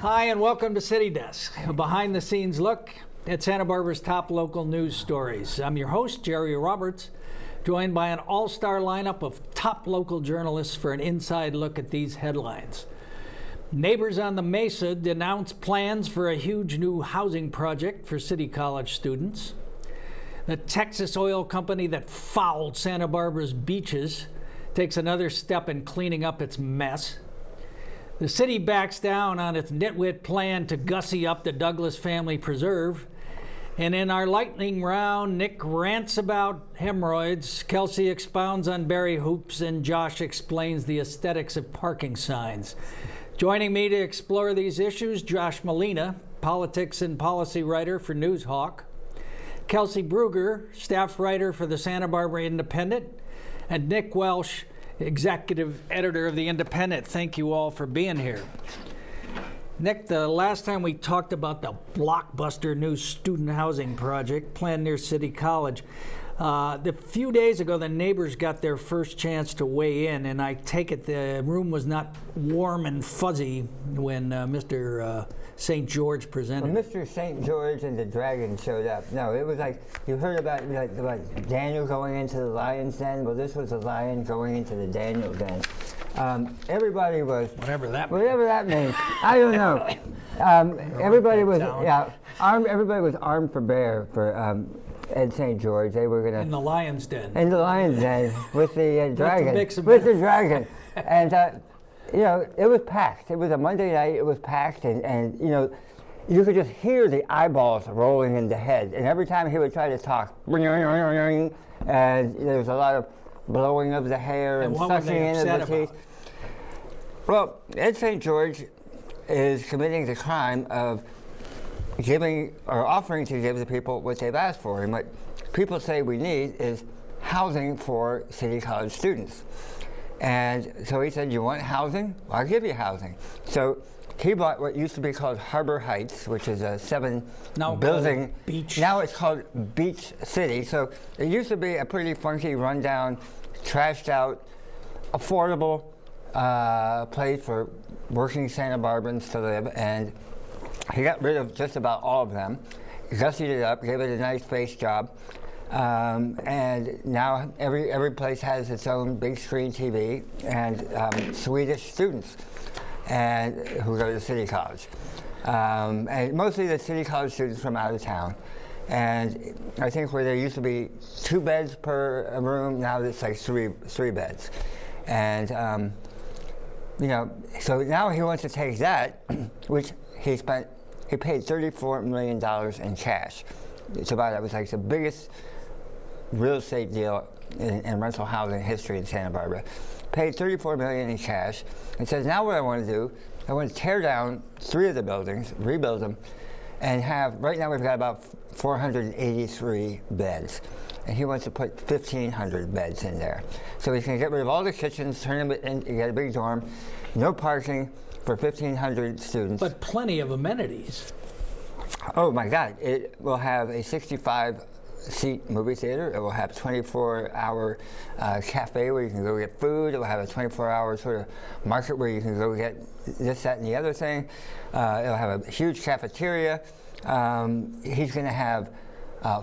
Hi, and welcome to City Desk, a behind-the-scenes look at Santa Barbara's top local news stories. I'm your host, Jerry Roberts, joined by an all-star lineup of top local journalists for an inside look at these headlines. Neighbors on the Mesa denounce plans for a huge new housing project for City College students. The Texas oil company that fouled Santa Barbara's beaches takes another step in cleaning up its mess. The city backs down on its nitwit plan to gussy up the Douglas family preserve. And in our lightning round, Nick rants about hemorrhoids, Kelsey expounds on berry hoops, and Josh explains the aesthetics of parking signs. Joining me to explore these issues, Josh Molina, politics and policy writer for Newshawk, Kesley Brugger, staff writer for the Santa Barbara Independent, and Nick Welsh, executive editor of the Independent. Thank you all for being here. Nick, the last time we talked about the Blockbuster new student housing project planned near City College, a few days ago the neighbors got their first chance to weigh in, and I take it the room was not warm and fuzzy when Mr. St. George presented. When Mr. St. George and the dragon showed up, no, it was like, you heard about Daniel going into the lion's den? Well, this was a lion going into the Daniel den. Everybody was... Whatever that means. I don't know. Everybody was armed for bear for Ed St. George. They were going to... In the lion's den. In the lion's den with the dragon. With the dragon. And... you know, it was packed. It was a Monday night. It was packed, and you know, you could just hear the eyeballs rolling in the head. And every time he would try to talk, and there was a lot of blowing of the hair and sucking in of the teeth. Well, Ed St. George is committing the crime of giving or offering to give the people what they've asked for. And what people say we need is housing for City College students. And so he said, you want housing? Well, I'll give you housing. So he bought what used to be called Harbor Heights, which is a seven-building beach. Now it's called Beach City. So it used to be a pretty funky, rundown, trashed out, affordable place for working Santa Barbans to live. And he got rid of just about all of them, gussied it up, gave it a nice face job. And now every place has its own big screen TV and Swedish students who go to City College. And mostly the City College students from out of town. And I think where there used to be 2 beds per room, now it's like three beds. And, you know, so now he wants to take that, which he paid $34 million in cash. It was like the biggest real estate deal in rental housing history in Santa Barbara. Paid $34 million in cash, and says, now what I want to do, I want to tear down 3 of the buildings, rebuild them, and right now we've got about 483 beds. And he wants to put 1,500 beds in there. So he's going to get rid of all the kitchens, turn them in, get a big dorm, no parking for 1,500 students. But plenty of amenities. Oh my God, it will have a 65-seat movie theater. It will have a 24-hour cafe where you can go get food. It will have a 24-hour sort of market where you can go get this, that, and the other thing. It'll have a huge cafeteria. He's going to have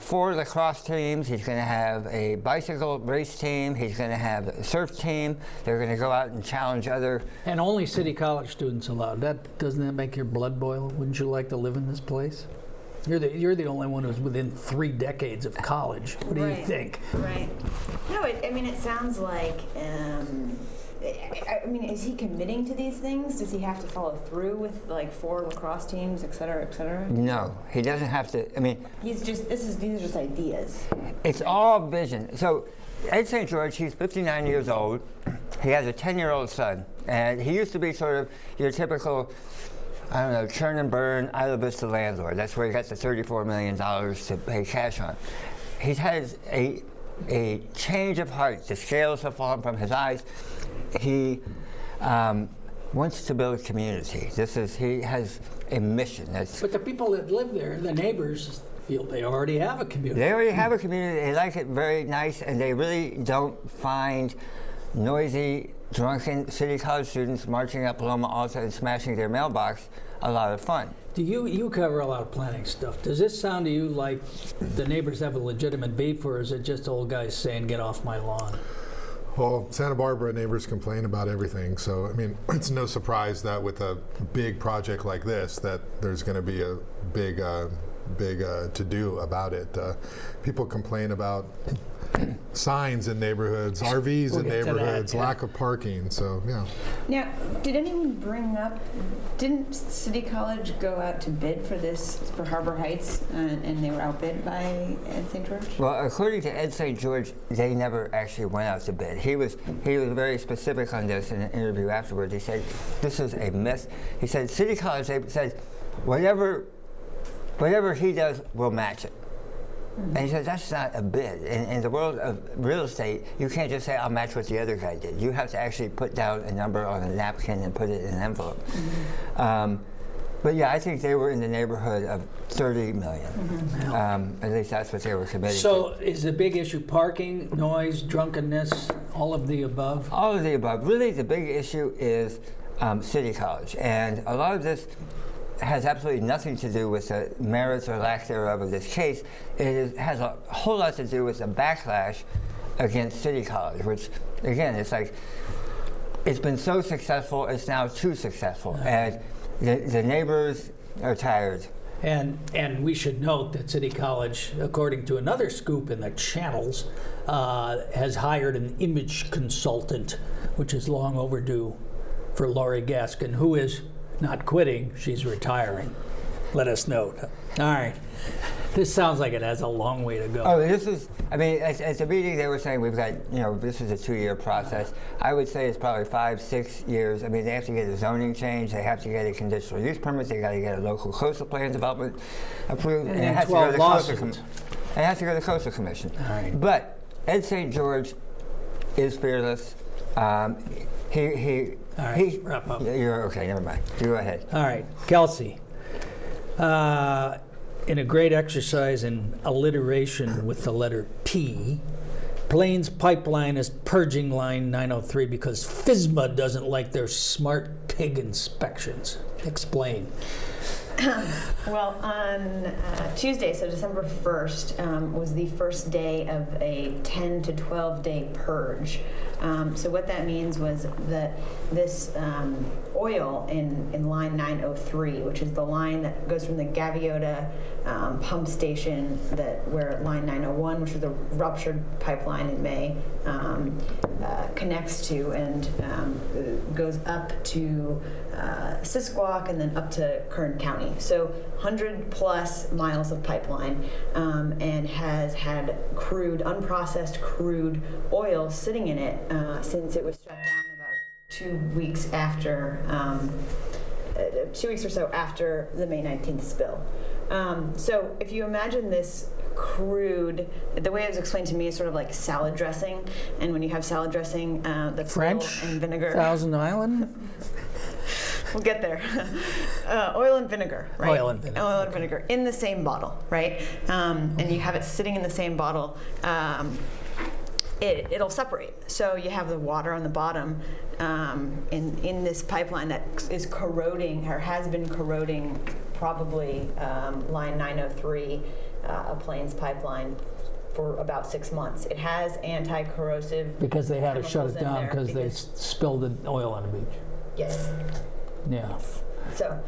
4 lacrosse teams. He's going to have a bicycle race team. He's going to have a surf team. They're going to go out and challenge other... And only City College students allowed. Doesn't that make your blood boil? Wouldn't you like to live in this place? You're the only one who's within 3 decades of college. What do you think? Right. No, it sounds like... I mean, is he committing to these things? Does he have to follow through with like 4 lacrosse teams, et cetera, et cetera? No, he doesn't have to. I mean, these are just ideas. It's all vision. So Ed St. George, he's 59 years old. He has a 10-year-old son, and he used to be sort of your typical, I don't know, churn and burn Isla Vista landlord. That's where he got the $34 million to pay cash on. He's had a change of heart. The scales have fallen from his eyes. He wants to build community. He has a mission. But the people that live there, the neighbors, feel they already have a community. They already have a community. They like it very nice, and they really don't find noisy drunken City College students marching up Loma Alta and smashing their mailbox a lot of fun. Do you cover a lot of planning stuff? Does this sound to you like the neighbors have a legitimate beef, or is it just old guys saying, get off my lawn? Well, Santa Barbara neighbors complain about everything, so I mean, it's no surprise that with a big project like this, that there's going to be a big to-do about it. People complain about signs in neighborhoods, RVs in neighborhoods, lack of parking, so yeah. Now, did anyone bring up, didn't City College go out to bid for this, for Harbor Heights, and they were outbid by Ed St. George? Well, according to Ed St. George, they never actually went out to bid. He was very specific on this in an interview afterwards. He said, this is a myth. He said, City College, they said, whatever he does, we'll match it. And he said, that's not a bid. In the world of real estate, you can't just say, I'll match what the other guy did. You have to actually put down a number on a napkin and put it in an envelope. But yeah, I think they were in the neighborhood of $30 million. At least that's what they were committing to. So is the big issue parking, noise, drunkenness, all of the above? All of the above. Really, the big issue is City College. And a lot of this has absolutely nothing to do with the merits or lack thereof of this case. Has a whole lot to do with the backlash against City College, which, again, it's like, it's been so successful, it's now too successful. And the neighbors are tired. And we should note that City College, according to another scoop in the channels, has hired an image consultant, which is long overdue for Lori Gaskin, who is not quitting, she's retiring. Let us note. All right. This sounds like it has a long way to go. Oh, this is, I mean, at the meeting they were saying we've got, this is a 2-year process. I would say it's probably 5-6 years. I mean, they have to get a zoning change, they have to get a conditional use permit, they got to get a local coastal plan development approved, and it has to go to the Coastal Commission. All right. But Ed St. George is fearless. All right, wrap up. You're okay, never mind. You go ahead. All right, Kelsey. In a great exercise in alliteration with the letter P, Plains Pipeline is purging line 903 because FSMA doesn't like their smart pig inspections. Explain. Well, on Tuesday, so December 1st, was the first day of a 10 to 12 day purge. So what that means was that this oil in line 903, which is the line that goes from the Gaviota pump station where line 901, which is the ruptured pipeline in May, connects to and goes up to Sisquoc and then up to Kern County. So 100 plus miles of pipeline, and has had unprocessed crude oil sitting in it since it was shut down about 2 weeks after, 2 weeks or so after the May 19th spill. So if you imagine this crude, the way it was explained to me is sort of like salad dressing, and when you have salad dressing that's French oil and vinegar. Thousand Island? We'll get there. Oil and vinegar, right? Oil and vinegar. Oil and vinegar in the same bottle, right? And you have it sitting in the same bottle. It'll separate. So you have the water on the bottom in this pipeline that is corroding or has been corroding probably line 903, a Plains pipeline, for about 6 months. It has anti-corrosive Because they had to shut it down because they because spilled the oil on the beach. Yes. Yeah. So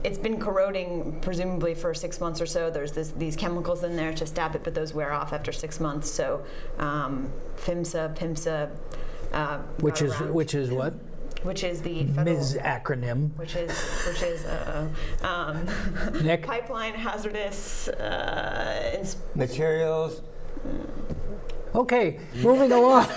it's been corroding presumably for 6 months or so. There's these chemicals in there to stop it, but those wear off after 6 months. So PIMSA. Which is what? Which is the federal MIS acronym. Which is Nick? pipeline hazardous Materials. Okay, moving along.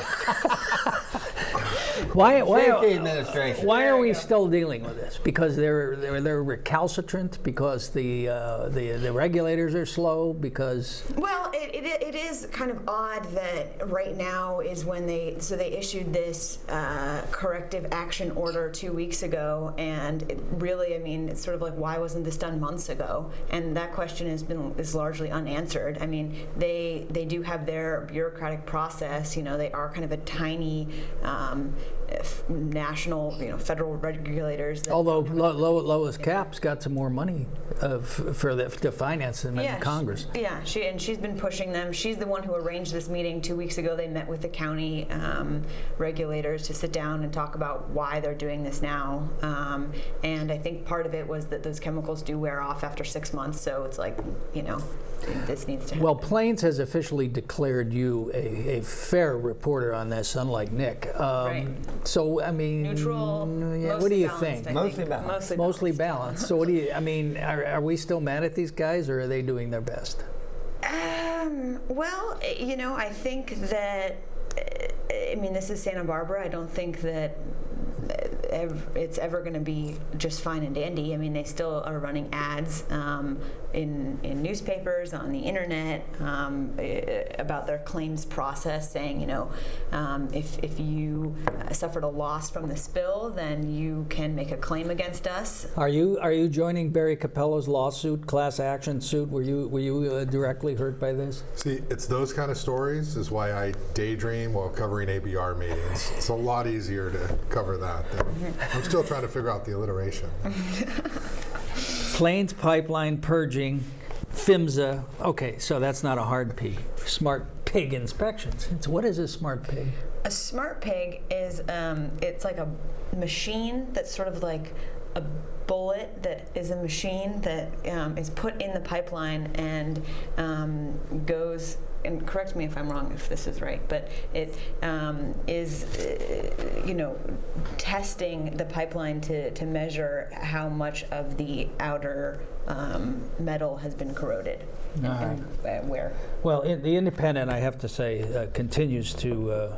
Safety Administration. Why are we still dealing with this? Because they're recalcitrant? Because the regulators are slow? Because Well, it is kind of odd that right now is when they issued this corrective action order 2 weeks ago, and it really, I mean, it's sort of like, why wasn't this done months ago? And that question is largely unanswered. I mean, they do have their bureaucratic process. They are kind of a tiny national, federal regulators. That Although Lois Capps got some more money to finance them in Congress. She's been pushing them. She's the one who arranged this meeting 2 weeks ago. They met with the county regulators to sit down and talk about why they're doing this now. And I think part of it was that those chemicals do wear off after 6 months. So it's like, this needs to happen. Well, Plains has officially declared you a fair reporter on this, unlike Nick. Right. So, I mean, neutral. What do you think? Mostly balanced. Mostly balanced. So, what do you? I mean, are we still mad at these guys, or are they doing their best? Well, I think that. This is Santa Barbara. I don't think that it's ever going to be just fine and dandy. They still are running ads in newspapers, on the internet, about their claims process, saying, if you suffered a loss from the spill, then you can make a claim against us. Are you joining Barry Capello's lawsuit, class action suit? Were you directly hurt by this? See, it's those kind of stories is why I daydream while covering ABR meetings. It's a lot easier to cover that. I'm still trying to figure out the alliteration. Plains Pipeline purging, PHMSA. Okay, so that's not a hard P. Smart pig inspections. What is a smart pig? A smart pig is it's like a machine that's sort of like a bullet that is a machine that is put in the pipeline and goes. And correct me if I'm wrong if this is right, but it is, testing the pipeline to measure how much of the outer metal has been corroded and where. Well, the Independent, I have to say, continues to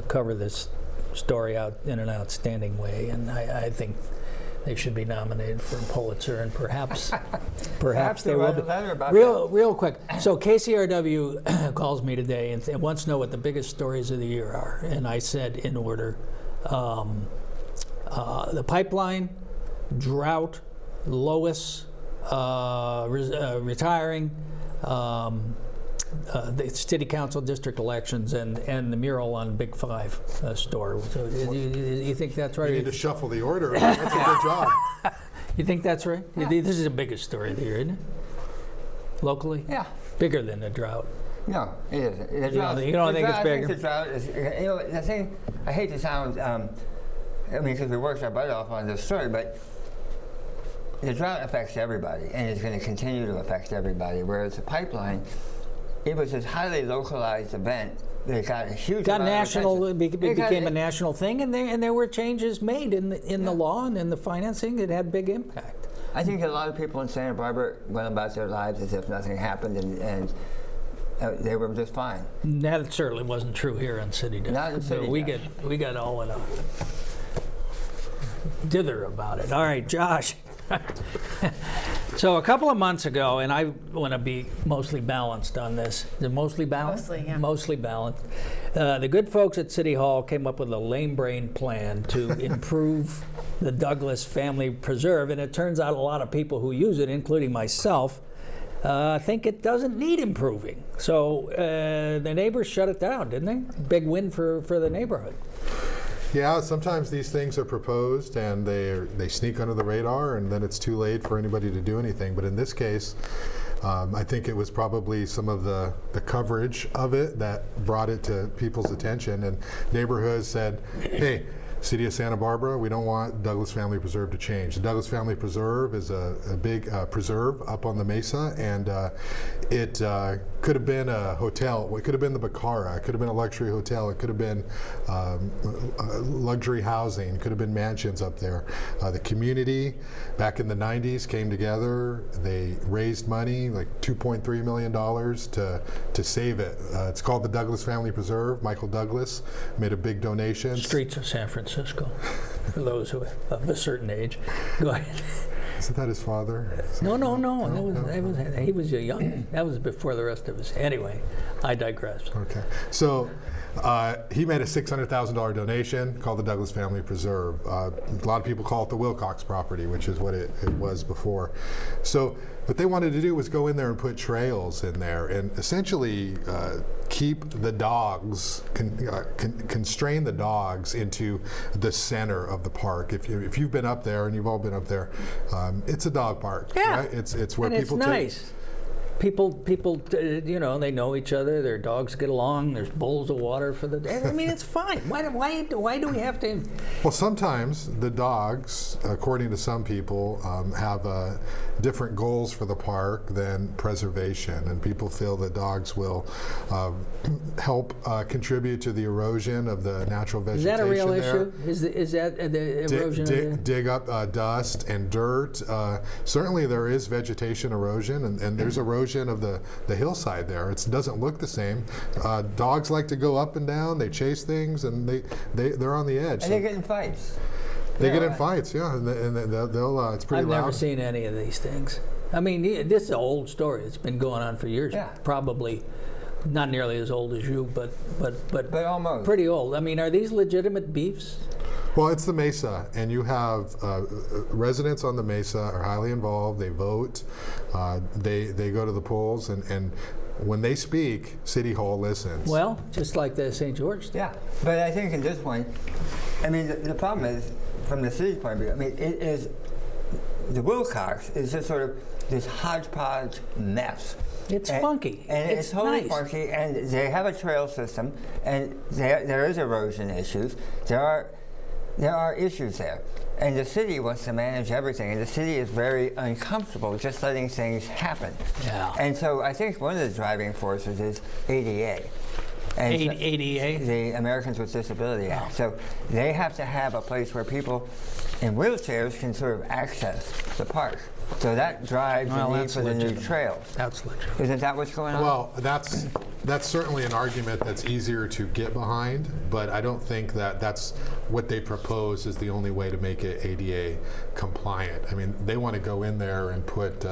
cover this story out in an outstanding way, and I think they should be nominated for a Pulitzer, and perhaps they will be. Real quick. So KCRW calls me today and wants to know what the biggest stories of the year are, and I said in order: the pipeline, drought, Lois retiring, the city council district elections, and the mural on Big Five store. So you think that's right? You need to shuffle the order. That's a good job. You think that's right? Yeah. This is the biggest story of the year, isn't it? Locally? Yeah. Bigger than the drought. No, it isn't. You don't think it's bigger? The drought is, the thing, I hate to sound, because we worked our butt off on this story, but the drought affects everybody, and it's going to continue to affect everybody, whereas the pipeline, it was this highly localized event that got a huge amount national. of It became a national thing, and there were changes made in the law and in the financing. It had big impact. I think a lot of people in Santa Barbara went about their lives as if nothing happened, and they were just fine. That certainly wasn't true here in City Desk. Not in City Desk. We got all in a dither about it. All right, Josh. So a couple of months ago, and I want to be mostly balanced on this. Is it mostly balanced? Mostly, yeah. Mostly balanced. The good folks at City Hall came up with a lame brain plan to improve the Douglas Family Preserve, and it turns out a lot of people who use it, including myself, think it doesn't need improving. So the neighbors shut it down, didn't they? Big win for the neighborhood. Yeah, sometimes these things are proposed and they sneak under the radar, and then it's too late for anybody to do anything. But in this case, I think it was probably some of the coverage of it that brought it to people's attention, and neighborhoods said, hey, City of Santa Barbara, we don't want Douglas Family Preserve to change. The Douglas Family Preserve is a big preserve up on the Mesa, and it could have been a hotel. It could have been the Bacara. It could have been a luxury hotel. It could have been luxury housing. It could have been mansions up there. The community back in the 90s came together. They raised money, like $2.3 million to save it. It's called the Douglas Family Preserve. Michael Douglas made a big donation. Streets of San Francisco, for those who are of a certain age. Go ahead. Isn't that his father? No. He was young. That was before the rest of us. Anyway, I digress. Okay. So he made a $600,000 donation called the Douglas Family Preserve. A lot of people call it the Wilcox property, which is what it was before. So what they wanted to do was go in there and put trails in there and essentially keep the dogs, constrain the dogs into the center of the park. If you've been up there, and you've all been up there, it's a dog park. Yeah. Right? It's where And people it's nice. People, you know, they know each other. Their dogs get along. There's bowls of water for the. I mean, it's fine. Why do we have to? Well, sometimes the dogs, according to some people, have different goals for the park than preservation, and people feel that dogs will help contribute to the erosion of the natural Is vegetation. that a real there. issue? Is that the erosion? of the, Dig up dust and dirt. Certainly, there is vegetation erosion, and there's erosion of the hillside there. It doesn't look the same. Dogs like to go up and down. They chase things, and they're on the edge. And they get in fights. They get in fights, yeah, and they'll. It's pretty I've loud. never seen any of these things. I mean, this is an old story. It's been going on for years. Yeah. Probably not nearly as old as you, but almost pretty old. I mean, are these legitimate beefs? Well, it's the Mesa, and you have residents on the Mesa are highly involved. They vote. They go to the polls, and when they speak, City Hall listens. Well, just like the St. George. Yeah, but I think at this point, I mean, the problem is, from the city's point of view, I mean, it is, the Wilcox is just sort of this hodgepodge mess. It's funky. And it's totally nice. funky, and they have a trail system, and there is erosion issues. There are issues there. And the city wants to manage everything, and the city is very uncomfortable just letting things happen. Yeah. And so I think one of the driving forces is ADA. And ADA? the Americans with Disability Act. So they have to have a place where people in wheelchairs can sort of access the park. So that drives the need that's for the new legitimate. trails. That's legitimate. Isn't that what's going on? Well, that's certainly an argument that's easier to get behind, but I don't think that that's what they propose is the only way to make it ADA compliant. I mean, they want to go in there and put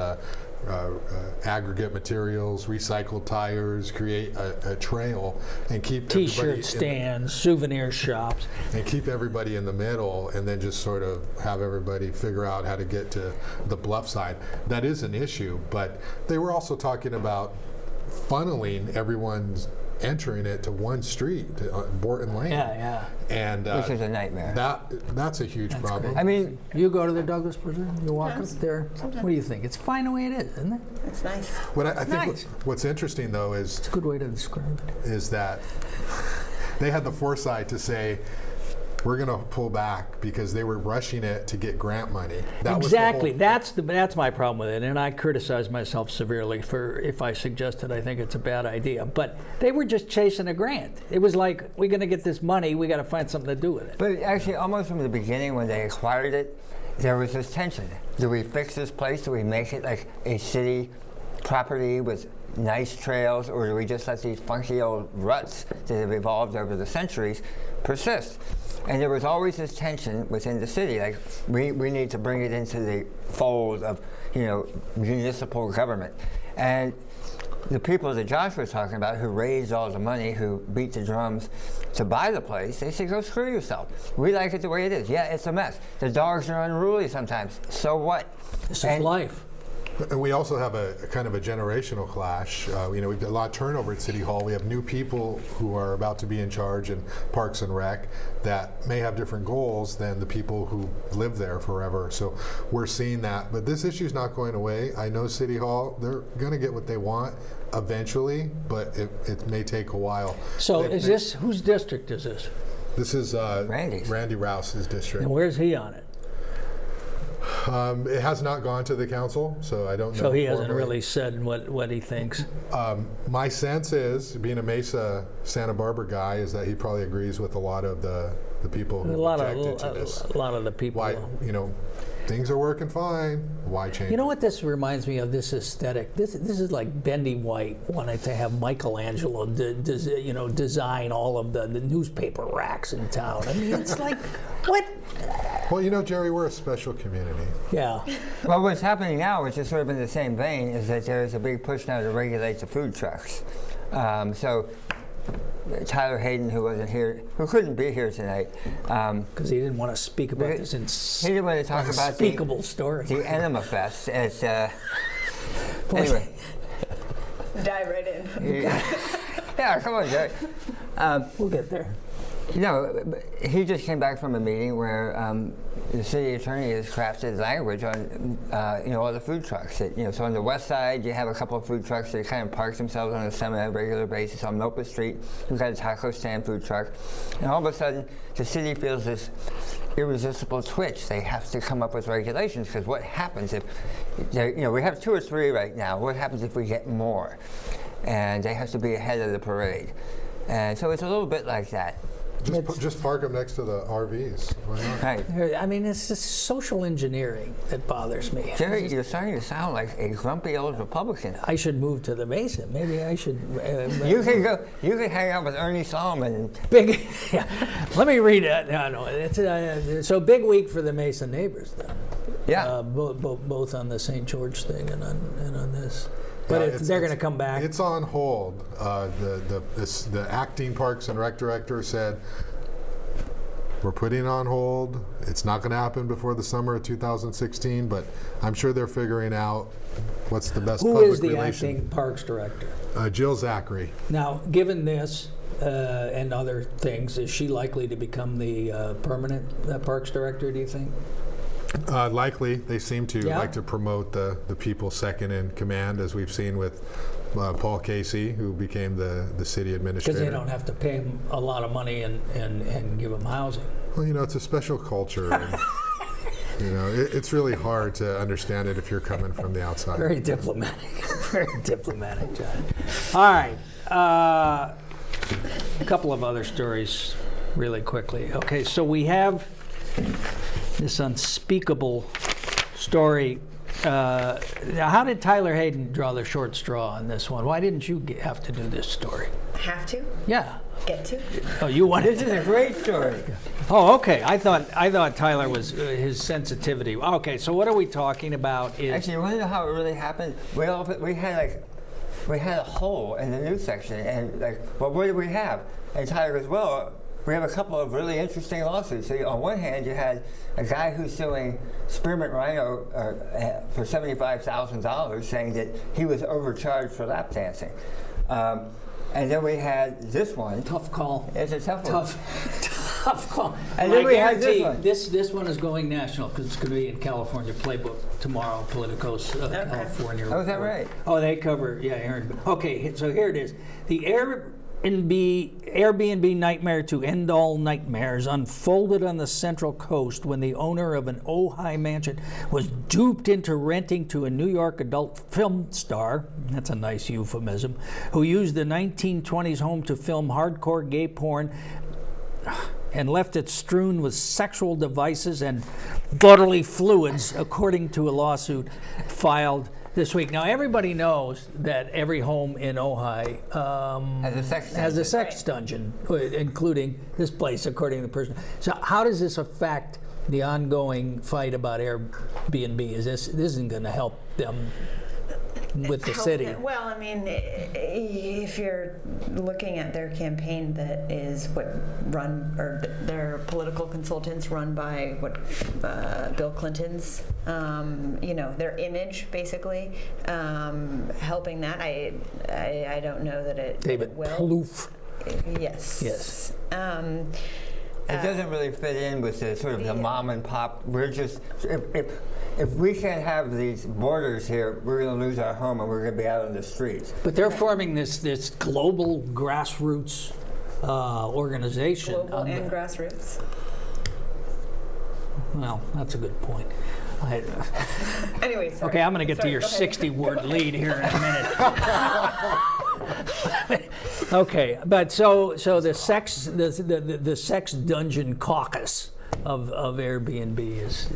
aggregate materials, recycled tires, create a trail, and keep T-shirt stands, souvenir shops. and keep everybody in the middle, and then just sort of have everybody figure out how to get to the bluff side. That is an issue, but they were also talking about funneling everyone's entering it to one street, to Borton Lane. Yeah. And Which is a nightmare. that's a huge problem. I mean, You go to the Douglas Preserve, you walk up there. Sometimes. What do you think? It's fine the way it is, isn't it? It's nice. What I think nice. what's interesting though is It's a good way to describe it. that they had the foresight to say, we're going to pull back because they were rushing it to get grant money. That Exactly. Was the whole, That's my problem with it, and I criticize myself severely for if I suggested I think it's a bad idea. But they were just chasing a grant. It was like, we're going to get this money, we got to find something to do with it. but actually, almost from the beginning when they acquired it, there was this tension. Do we fix this place? Do we make it like a city property with nice trails, or do we just let these funky old ruts that have evolved over the centuries persist? And there was always this tension within the city, like we need to bring it into the fold of, municipal government. And the people that Josh was talking about, who raised all the money, who beat the drums to buy the place, they said, go screw yourself. We like it the way it is. Yeah, it's a mess. The dogs are unruly sometimes. So what? This is life. And we also have a kind of a generational clash. We've got a lot of turnover at City Hall. We have new people who are about to be in charge in Parks and Rec that may have different goals than the people who live there forever. So we're seeing that. But this issue is not going away. I know City Hall, they're going to get what they want eventually, but it may take a while. So whose district is this? This is Randy's. Randy Rouse's district. And where's he on it? It has not gone to the council, so I don't know. So he hasn't formally. really said what he thinks. My sense is, being a Mesa Santa Barbara guy, is that he probably agrees with a lot of the people who objected to this. A lot of the people. Why, things are working fine. Why change? You know what this reminds me of? This aesthetic. This is like Bendy White wanted to have Michelangelo design all of the newspaper racks in town. I mean, it's like, what? Well, Jerry, we're a special community. Yeah. Well, what's happening now, which is sort of in the same vein, is that there is a big push now to regulate the food trucks. So Tyler Hayden, who wasn't here, who couldn't be here tonight, Because he didn't want to speak about this he didn't want to talk about unspeakable story. the Enema Fest. Anyway. Dive right in. Yeah, come on, Jerry. We'll get there. He just came back from a meeting where the city attorney has crafted language on, all the food trucks. So on the west side, you have a couple of food trucks that kind of park themselves on a semi-regular basis. On Milpa Street, we've got a taco stand food truck. And all of a sudden, the city feels this irresistible twitch. They have to come up with regulations, because what happens if, we have 2 or 3 right now. What happens if we get more? And they have to be ahead of the parade. And so it's a little bit like that. Just park them next to the RVs. Why not? Right. I mean, it's just social engineering that bothers me. Jerry, you're starting to sound like a grumpy old Republican. I should move to the Mesa. Maybe I should. You can go. You can hang out with Ernie Solomon. Big. Yeah. Let me read it. No. It's so big week for the Mesa neighbors, though. Yeah. Both on the St. George thing and on this. But they're going to come back. It's on hold. The acting Parks and Rec director said, we're putting it on hold. It's not going to happen before the summer of 2016, but I'm sure they're figuring out what's the best Who public is the relation. acting parks director? Jill Zachary. Now, given this and other things, is she likely to become the permanent parks director, do you think? Likely. They seem to Yeah. like to promote the people second in command, as we've seen with Paul Casey, who became the city administrator. Because they don't have to pay them a lot of money and give them housing. Well, it's a special culture. And, it's really hard to understand it if you're coming from the outside. Very diplomatic. Very diplomatic, John. All right. A couple of other stories really quickly. Okay, so we have this unspeakable story. Now, how did Tyler Hayden draw the short straw on this one? Why didn't you have to do this story? Have to? Yeah. Get to? Oh, you wanted This is a great story. Oh, okay. I thought Tyler was his sensitivity. Okay, so what are we talking about? Actually, you want to know how it really happened? We had a hole in the news section, and what do we have? And Tyler goes, well, we have a couple of really interesting lawsuits. So on one hand, you had a guy who's suing Spearmint Rhino for $75,000, saying that he was overcharged for lap dancing. And then we had this one. Tough call. It's a tough one. Tough call. And then we had this one. This one is going national because it's going to be in California Playbook tomorrow. Politico's California. Oh, is that right? Oh, they cover. Yeah, Aaron. Okay, so here it is. The Airbnb nightmare to end all nightmares unfolded on the Central Coast when the owner of an Ojai mansion was duped into renting to a New York adult film star, that's a nice euphemism, who used the 1920s home to film hardcore gay porn and left it strewn with sexual devices and bodily fluids, according to a lawsuit filed this week. Now, everybody knows that every home in Ojai has a sex dungeon, including this place, according to the person. So how does this affect the ongoing fight about Airbnb? This isn't going to help them with the city? Well, I mean, if you're looking at their campaign, that is their political consultants run by Bill Clinton's, their image basically, helping that. I don't know that it will. Plouffe. Yes. Yes. It doesn't really fit in with the sort of the mom and pop. We're just if we can't have these borders here, we're going to lose our home and we're going to be out on the streets. But they're forming this global grassroots organization. Global and grassroots. Well, that's a good point. Anyway, sorry. Okay, I'm going to get to your 60-word lead here in a minute. Okay, but so the sex dungeon caucus of Airbnb is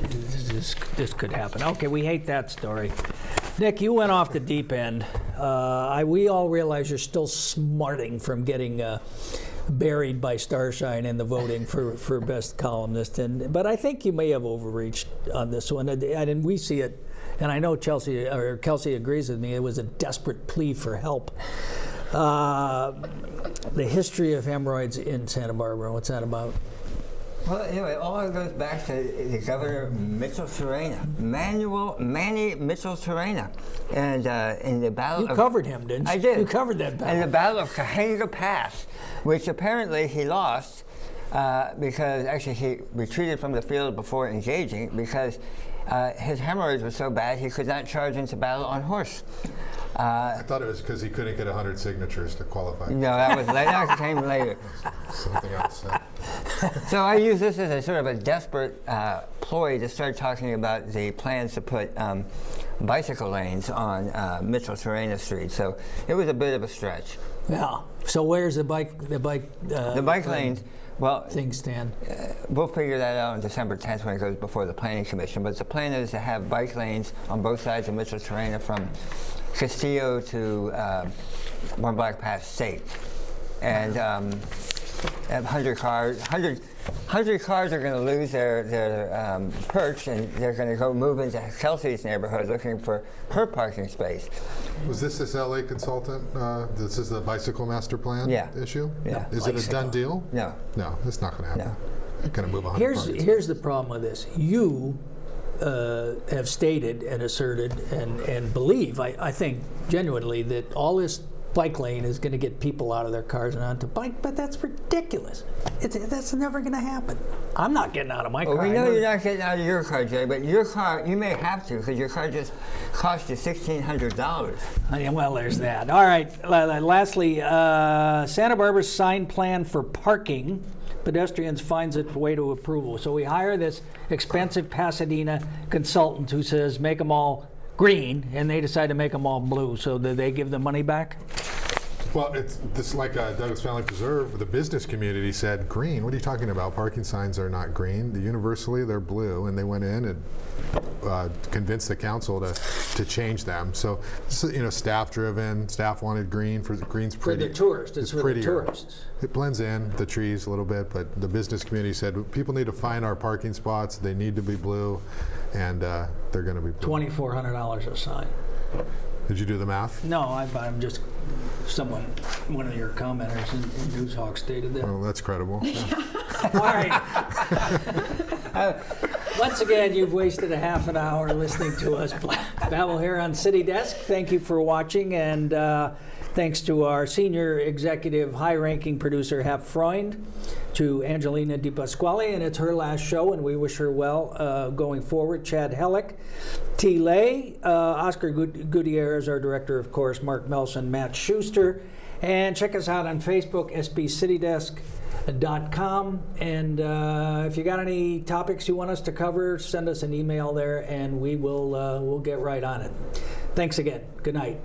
this could happen. Okay, we hate that story. Nick, you went off the deep end. We all realize you're still smarting from getting buried by Starshine in the voting for best columnist, but I think you may have overreached on this one, and we see it. And I know Kelsey agrees with me. It was a desperate plea for help. The history of hemorrhoids in Santa Barbara. What's that about? Well, anyway, all it goes back to the Governor Mitchell Serena, Manny Mitchell Serena, and in the battle. You covered him, didn't you? I did. You covered that battle. In the Battle of Cahuenga Pass, which apparently he lost because actually he retreated from the field before engaging because his hemorrhoids were so bad he could not charge into battle on horse. I thought it was because he couldn't get 100 signatures to qualify. No, that was that came later. Something else. So I use this as a sort of a desperate ploy to start talking about the plans to put bicycle lanes on Mitchell Serena Street. So it was a bit of a stretch. Yeah. So where's the bike lanes? Well, things stand. We'll figure that out on December 10th when it goes before the Planning Commission. But the plan is to have bike lanes on both sides of Mitchell Serena from Castillo to One Black Pass State. And 100 cars are going to lose their perch, and they're going to go move into Kelsey's neighborhood looking for her parking space. Was this LA consultant? This is the bicycle master plan issue? Yeah. Is it a done deal? No. No, it's not going to happen. No. You're going to move 100 Here's the problem with this. You have stated and asserted and believe, I think genuinely, that all this bike lane is going to get people out of their cars and onto bike, but that's ridiculous. That's never going to happen. I'm not getting out of my car. Well, we know you're not getting out of your car, Jay, but your car, you may have to because your car just cost you $1,600. Well, there's that. All right. Lastly, Santa Barbara's sign plan for parking. Pedestrians finds its way to approval. So we hire this expensive Pasadena consultant who says make them all green, and they decide to make them all blue. So do they give the money back? Well, it's this like Douglas Family Preserve. The business community said green. What are you talking about? Parking signs are not green. Universally, they're blue, and they went in and convinced the council to change them. So, staff-driven. Staff wanted green for green's pretty. For the tourists. It's for the tourists. It blends in the trees a little bit, but the business community said people need to find our parking spots. They need to be blue, and they're going to be blue. $2,400 a sign. Did you do the math? No, I'm just one of your commenters in Newshawk stated that. Well, that's credible. All right. Once again, you've wasted a half an hour listening to us babble here on City Desk. Thank you for watching, and thanks to our senior executive, high-ranking producer, Hap Freund, to Angelina Di Pasquale, and it's her last show, and we wish her well going forward. Chad Hellick, T. Lay, Oscar Gutierrez, our director, of course, Mark Melson, Matt Schuster, and check us out on Facebook, sbcitydesk.com. And if you got any topics you want us to cover, send us an email there, and we will we'll get right on it. Thanks again. Good night.